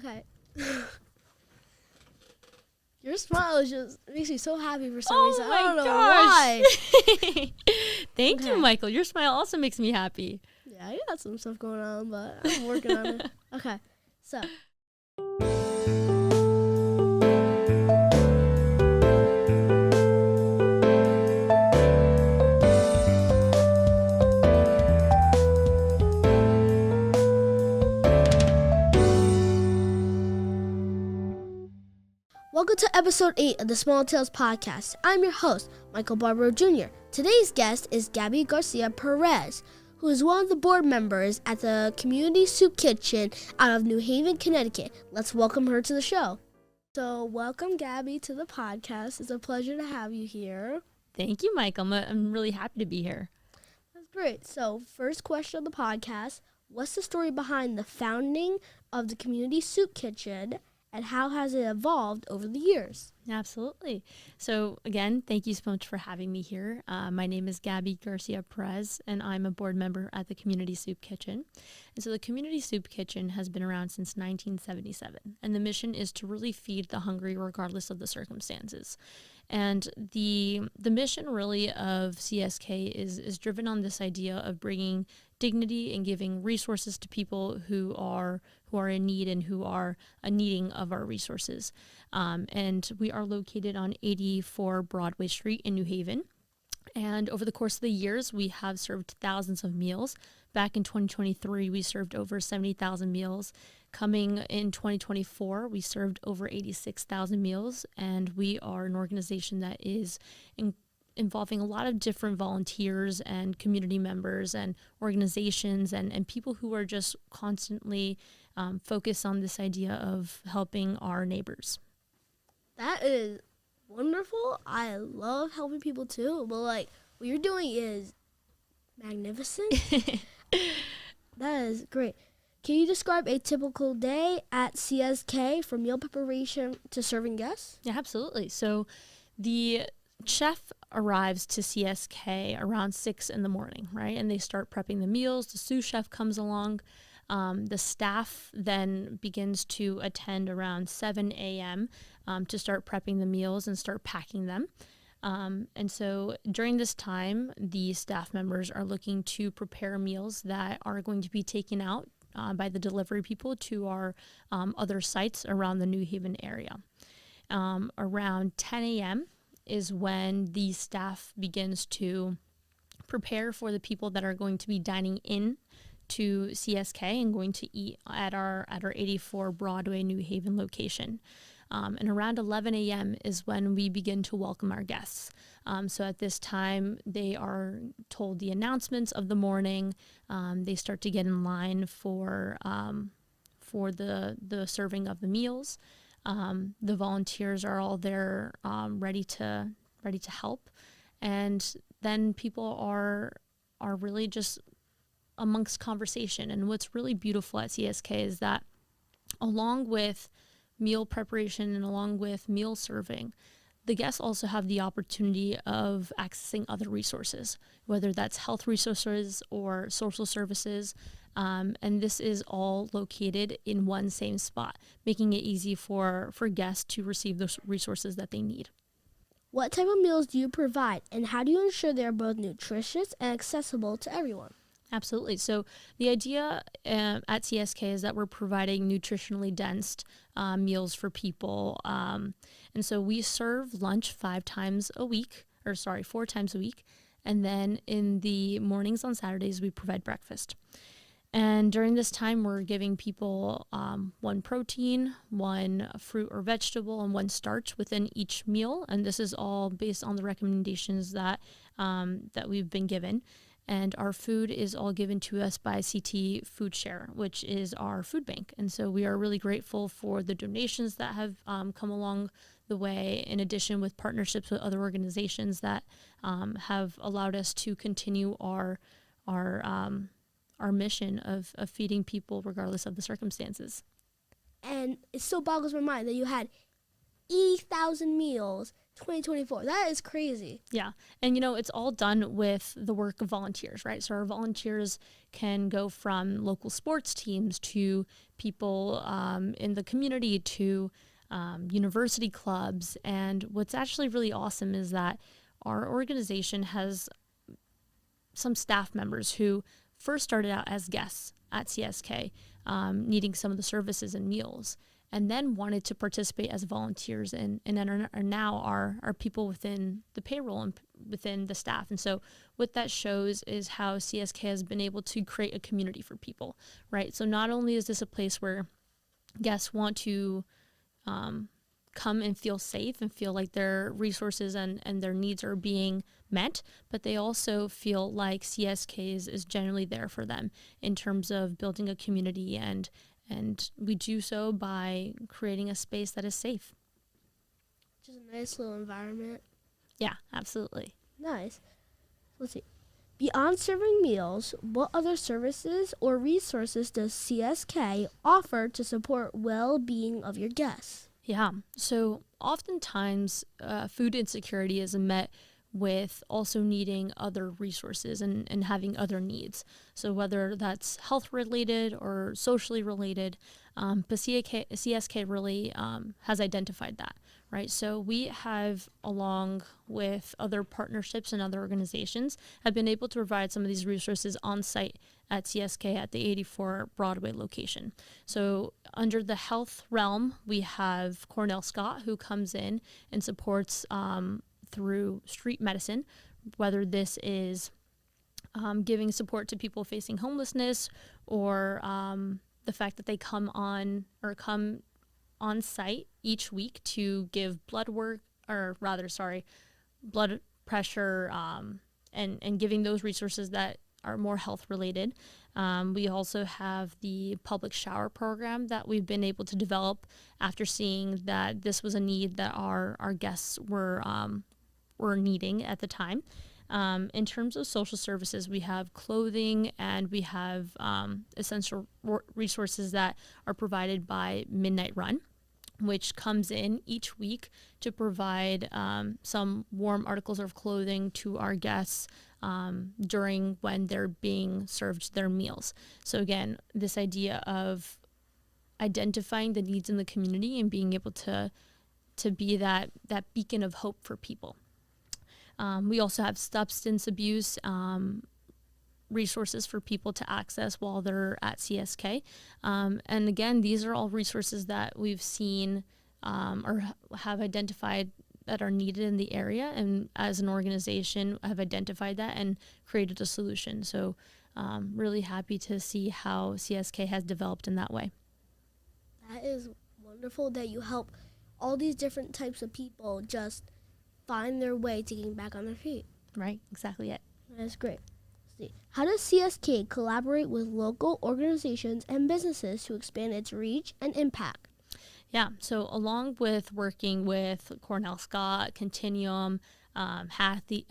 Okay. Your smile is just makes me so happy for some reason. I don't know why. Thank you, Michael. Your smile also makes me happy. Yeah, I got some stuff going on, but I'm working on it. Okay, so. Welcome to episode 8 of the Small Tales podcast. I'm your host, Michael Barbaro Jr. Today's guest is Gabby Garcia Perez, who is one of the board members at the Community Soup Kitchen out of New Haven, Connecticut. Let's welcome her to the show. So welcome, Gabby, to the podcast. It's a pleasure to have you here. Thank you, Michael. I'm really happy to be here. That's great. So first question of the podcast, what's the story behind the founding of the Community Soup Kitchen, and how has it evolved over the years? Absolutely. So again, thank you so much for having me here. My name is Gabby Garcia Perez, and I'm a board member at the Community Soup Kitchen. And so the Community Soup Kitchen has been around since 1977, and the mission is to really feed the hungry regardless of the circumstances. And the mission really of CSK is driven on this idea of bringing dignity and giving resources to people who are in need and who are needing of our resources. And we are located on 84 Broadway Street in New Haven. And over the course of the years, we have served thousands of meals. Back in 2023, we served over 70,000 meals. Coming in 2024, we served over 86,000 meals. And we are an organization that is involving a lot of different volunteers and community members and organizations and people who are just constantly focused on this idea of helping our neighbors. That is wonderful. I love helping people too, but what you're doing is magnificent. That is great. Can you describe a typical day at CSK from meal preparation to serving guests? Yeah, absolutely. So the chef arrives to CSK around 6 in the morning, right? And they start prepping the meals. The sous chef comes along. The staff then begins to attend around 7 a.m. To start prepping the meals and start packing them. And so during this time, the staff members are looking to prepare meals that are going to be taken out by the delivery people to our other sites around the New Haven area. Around 10 a.m. is when the staff begins to prepare for the people that are going to be dining in to CSK and going to eat at our 84 Broadway New Haven location. And around 11 a.m. is when we begin to welcome our guests. So at this time, they are told the announcements of the morning. They start to get in line for the serving of the meals. The volunteers are all there, ready to help, and then people are really just amongst conversation. And what's really beautiful at CSK is that along with meal preparation and along with meal serving, the guests also have the opportunity of accessing other resources, whether that's health resources or social services. And this is all located in one same spot, making it easy for guests to receive those resources that they need. What type of meals do you provide, and how do you ensure they are both nutritious and accessible to everyone? Absolutely. So the idea at CSK is that we're providing nutritionally dense meals for people. And so we serve lunch 4 times a week. And then in the mornings on Saturdays, we provide breakfast. And during this time, we're giving people 1 protein, 1 fruit or vegetable, and 1 starch within each meal. And this is all based on the recommendations that we've been given. And our food is all given to us by CT Food Share, which is our food bank. And so we are really grateful for the donations that have come along the way, in addition with partnerships with other organizations that have allowed us to continue our mission of feeding people regardless of the circumstances. And it still boggles my mind that you had 80,000 meals 2024. That is crazy. Yeah. And, it's all done with the work of volunteers, right? So our volunteers can go from local sports teams to people in the community to university clubs. And what's actually really awesome is that our organization has some staff members who first started out as guests at CSK, needing some of the services and meals, and then wanted to participate as volunteers and are now are people within the payroll and within the staff. And so what that shows is how CSK has been able to create a community for people, right? So not only is this a place where guests want to come and feel safe and feel like their resources and their needs are being met, but they also feel like CSK is generally there for them in terms of building a community, and we do so by creating a space that is safe. Just a nice little environment. Yeah, absolutely. Nice. Let's see. Beyond serving meals, what other services or resources does CSK offer to support well-being of your guests? Yeah, so oftentimes food insecurity is met with also needing other resources and having other needs. So whether that's health related or socially related, but CSK really has identified that, right? So we have, along with other partnerships and other organizations, have been able to provide some of these resources on site at CSK at the 84 Broadway location. So under the health realm, we have Cornell Scott, who comes in and supports through street medicine, whether this is giving support to people facing homelessness or the fact that they come on site each week to give blood pressure and giving those resources that are more health related. We also have the public shower program that we've been able to develop after seeing that this was a need that our guests were needing at the time. In terms of social services, we have clothing and we have essential resources that are provided by Midnight Run, which comes in each week to provide some warm articles of clothing to our guests during when they're being served their meals. So again, this idea of identifying the needs in the community and being able to be that beacon of hope for people. We also have substance abuse resources for people to access while they're at CSK. And again, these are all resources that we've seen or have identified that are needed in the area, and as an organization have identified that and created a solution. So really happy to see how CSK has developed in that way. That is wonderful that you help all these different types of people just find their way to getting back on their feet. Right, exactly it. That's great. See, how does CSK collaborate with local organizations and businesses to expand its reach and impact? Yeah, so along with working with Cornell Scott, Continuum, Happy,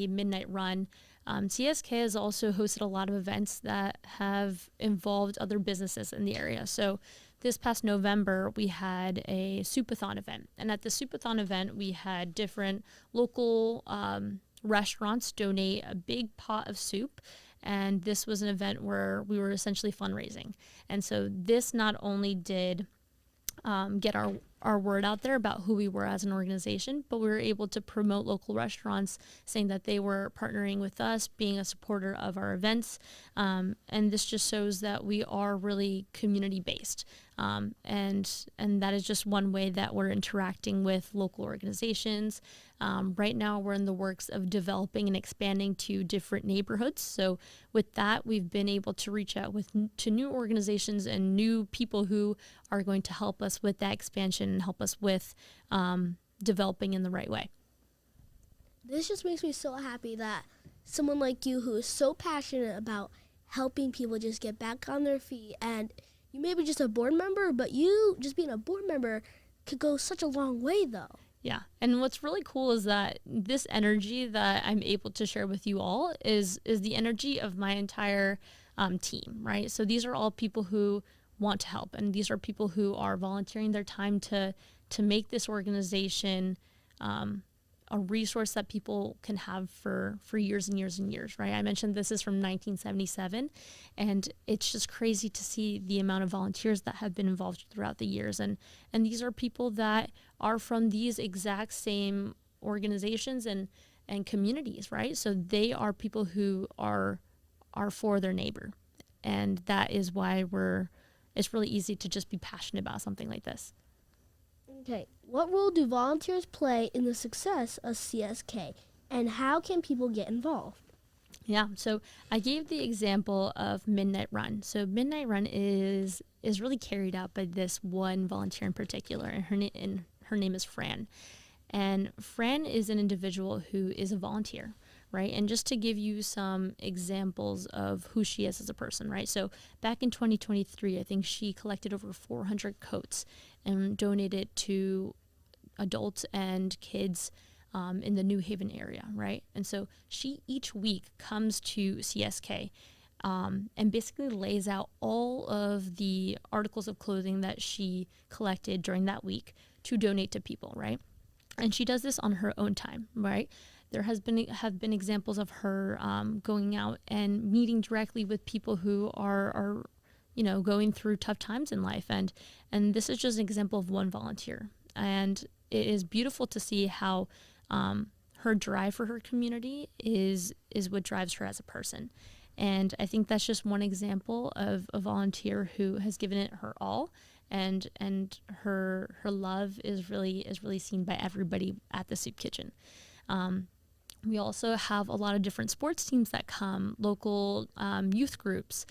Midnight Run, CSK has also hosted a lot of events that have involved other businesses in the area. So this past November, we had a soup-a-thon event. And at the soup-a-thon event, we had different local restaurants donate a big pot of soup. And this was an event where we were essentially fundraising. And so this not only did get our word out there about who we were as an organization, but we were able to promote local restaurants, saying that they were partnering with us, being a supporter of our events. And this just shows that we are really community-based. And that is just one way that we're interacting with local organizations. Right now, we're in the works of developing and expanding to different neighborhoods. So with that, we've been able to reach out to new organizations and new people who are going to help us with that expansion and help us with developing in the right way. This just makes me so happy that someone like you who is so passionate about helping people just get back on their feet, and you may be just a board member, but you just being a board member could go such a long way though. Yeah. And what's really cool is that this energy that I'm able to share with you all is the energy of my entire team, right? So these are all people who want to help, and these are people who are volunteering their time to make this organization a resource that people can have for years and years and years, right? I mentioned this is from 1977, and it's just crazy to see the amount of volunteers that have been involved throughout the years. And these are people that are from these exact same organizations and communities, right? So they are people who are for their neighbor. And that is why it's really easy to just be passionate about something like this. Okay, what role do volunteers play in the success of CSK, and how can people get involved? Yeah, so I gave the example of Midnight Run. So Midnight Run is really carried out by this one volunteer in particular, and her name is Fran. And Fran is an individual who is a volunteer, right? And just to give you some examples of who she is as a person, right? So back in 2023, I think she collected over 400 coats and donated to adults and kids in the New Haven area, right? And so she each week comes to CSK and basically lays out all of the articles of clothing that she collected during that week to donate to people, right? And she does this on her own time, right? There have been examples of her going out and meeting directly with people who are going through tough times in life, and this is just an example of one volunteer. And it is beautiful to see how her drive for her community is what drives her as a person. And I think that's just one example of a volunteer who has given it her all. And her love is really seen by everybody at the soup kitchen. We also have a lot of different sports teams that come, local youth groups,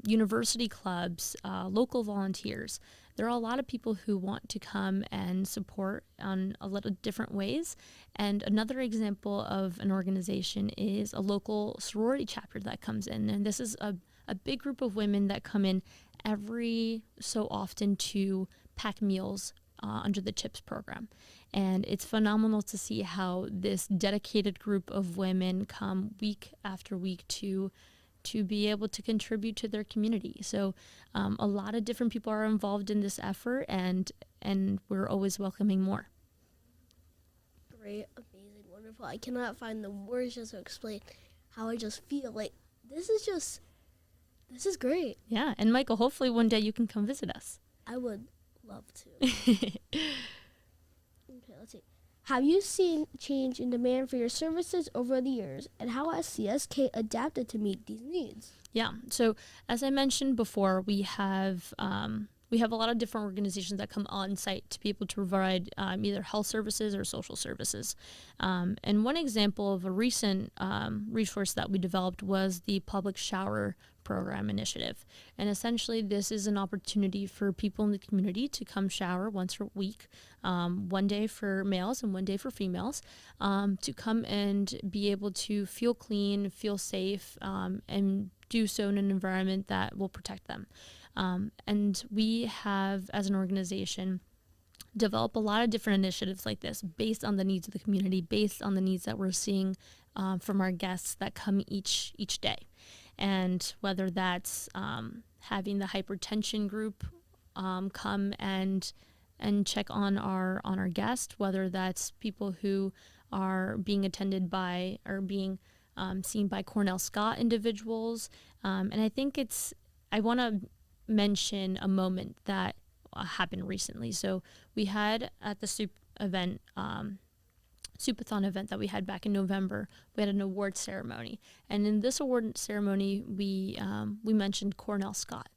university clubs, local volunteers. There are a lot of people who want to come and support on a lot of different ways. And another example of an organization is a local sorority chapter that comes in. And this is a big group of women that come in every so often to pack meals under the CHIPS program. And it's phenomenal to see how this dedicated group of women come week after week to be able to contribute to their community. So a lot of different people are involved in this effort, and we're always welcoming more. Great, amazing, wonderful. I cannot find the words just to explain how I just feel. Like, this is great. Yeah, and Michael, hopefully one day you can come visit us. I would love to. Okay, let's see. Have you seen change in demand for your services over the years, and how has CSK adapted to meet these needs? Yeah, so as I mentioned before, we have a lot of different organizations that come on site to be able to provide either health services or social services. And one example of a recent resource that we developed was the Public Shower Program initiative. And essentially, this is an opportunity for people in the community to come shower once a week, one day for males and one day for females, to come and be able to feel clean, feel safe, and do so in an environment that will protect them. And we have, as an organization, developed a lot of different initiatives like this based on the needs of the community, based on the needs that we're seeing from our guests that come each day. And whether that's having the hypertension group come and check on our guests, whether that's people who are being attended by or being seen by Cornell Scott individuals. And I think I want to mention a moment that happened recently. So we had at the soup event, Soupathon event that we had back in November, we had an award ceremony. And in this award ceremony, we mentioned Cornell Scott.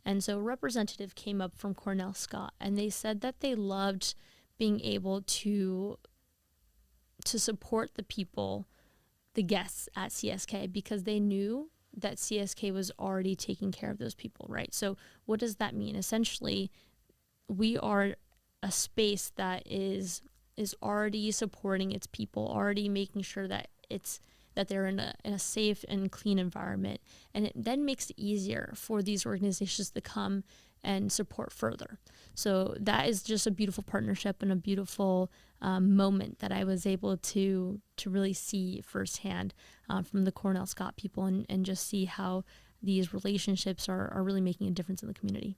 And so a representative came up from Cornell Scott, and they said that they loved being able to support the people, the guests at CSK, because they knew that CSK was already taking care of those people, right? So what does that mean? Essentially, we are a space that is already supporting its people, already making sure that they're in a safe and clean environment. And it then makes it easier for these organizations to come and support further. So that is just a beautiful partnership and a beautiful moment that I was able to really see firsthand from the Cornell Scott people, and just see how these relationships are really making a difference in the community.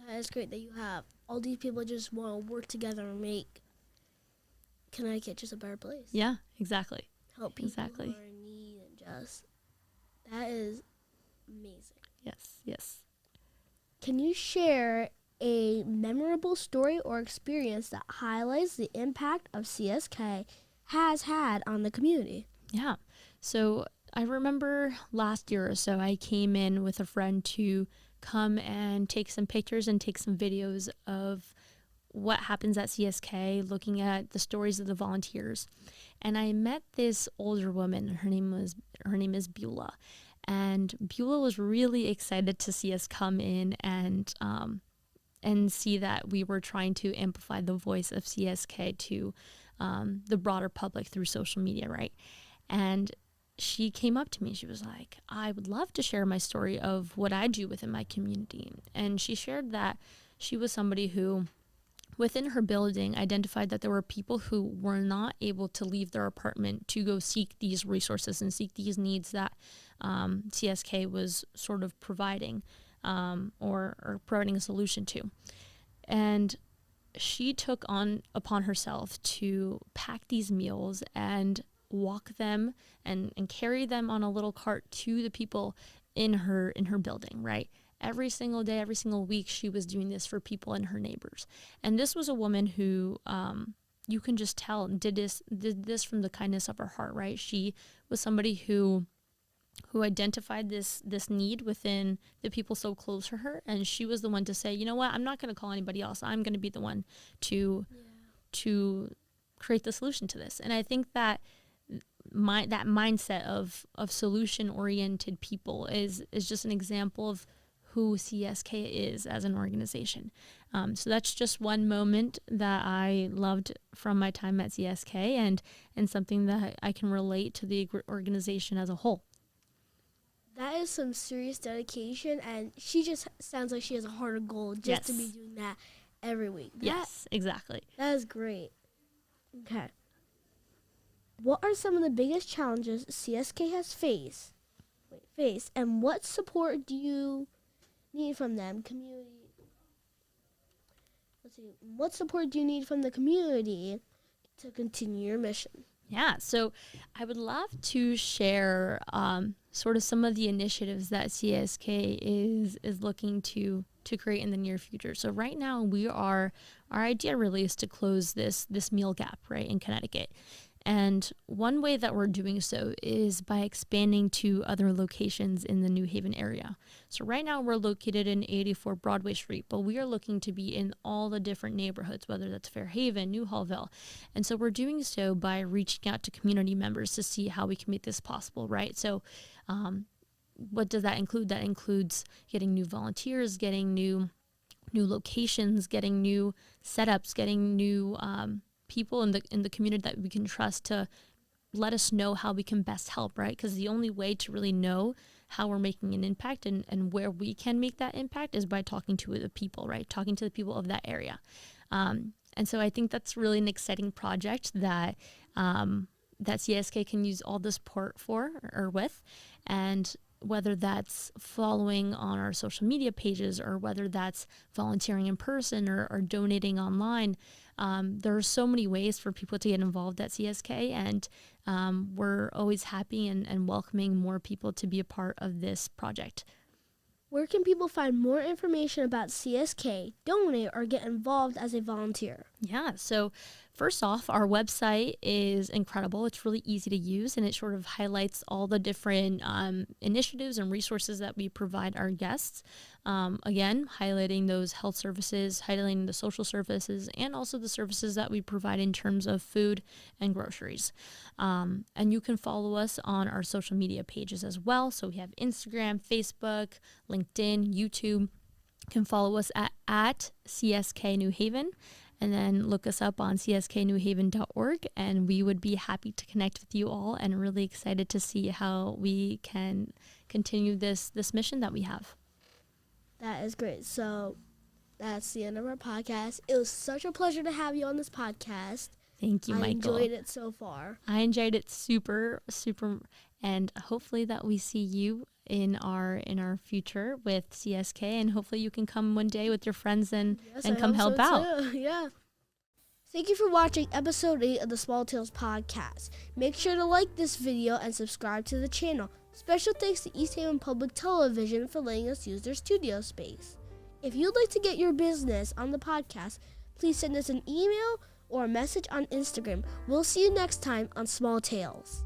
That is great that you have all these people just want to work together and make Connecticut just a better place. Yeah, exactly. Help people who are in need and just, that is amazing. Yes. Can you share a memorable story or experience that highlights the impact of CSK has had on the community? Yeah. So I remember last year or so, I came in with a friend to come and take some pictures and take some videos of what happens at CSK, looking at the stories of the volunteers. And I met this older woman. Her name is Beulah. And Beulah was really excited to see us come in and see that we were trying to amplify the voice of CSK to the broader public through social media, right? And she came up to me. She was like, I would love to share my story of what I do within my community. And she shared that she was somebody who, within her building, identified that there were people who were not able to leave their apartment to go seek these resources and seek these needs that CSK was sort of providing or providing a solution to. And she took upon herself to pack these meals and walk them and carry them on a little cart to the people in her building, right? Every single day, every single week, she was doing this for people and her neighbors. And this was a woman who you can just tell did this from the kindness of her heart, right? She was somebody who identified this need within the people so close to her, and she was the one to say, you know what, I'm not going to call anybody else. I'm going to be the one to create the solution to this. And I think that that mindset of solution-oriented people is just an example of who CSK is as an organization. So that's just one moment that I loved from my time at CSK and something that I can relate to the organization as a whole. That is some serious dedication, and she just sounds like she has a heart of gold just to be doing that every week. Yes, exactly. That is great. Okay. What are some of the biggest challenges CSK has faced, and what support do you need from them? What support do you need from the community to continue your mission? Yeah, so I would love to share sort of some of the initiatives that CSK is looking to create in the near future. So right now our idea really is to close this meal gap, right, in Connecticut. And one way that we're doing so is by expanding to other locations in the New Haven area. So right now we're located in 84 Broadway Street, but we are looking to be in all the different neighborhoods, whether that's Fairhaven, New Hallville. And so we're doing so by reaching out to community members to see how we can make this possible, right? So what does that include? That includes getting new volunteers, getting new locations, getting new setups, getting new people in the community that we can trust to let us know how we can best help, right? Because the only way to really know how we're making an impact and where we can make that impact is by talking to the people, right? Talking to the people of that area. And so I think that's really an exciting project that CSK can use all the support for or with. And whether that's following on our social media pages or whether that's volunteering in person or donating online, there are so many ways for people to get involved at CSK, and we're always happy and welcoming more people to be a part of this project. Where can people find more information about CSK, donate, or get involved as a volunteer? Yeah, so first off, our website is incredible. It's really easy to use, and it sort of highlights all the different initiatives and resources that we provide our guests. Again, highlighting those health services, highlighting the social services, and also the services that we provide in terms of food and groceries. And you can follow us on our social media pages as well. So we have Instagram, Facebook, LinkedIn, YouTube. You can follow us at CSK New Haven, and then look us up on csknewhaven.org, and we would be happy to connect with you all and really excited to see how we can continue this mission that we have. That is great. So that's the end of our podcast. It was such a pleasure to have you on this podcast. Thank you, Michael. I enjoyed it so far. I enjoyed it super, and hopefully that we see you in our future with CSK, and hopefully you can come one day with your friends and come help out. Yeah. Thank you for watching episode 8 of the Small Tales podcast. Make sure to like this video and subscribe to the channel. Special thanks to East Haven Public Television for letting us use their studio space. If you'd like to get your business on the podcast, please send us an email or a message on Instagram. We'll see you next time on Small Tales.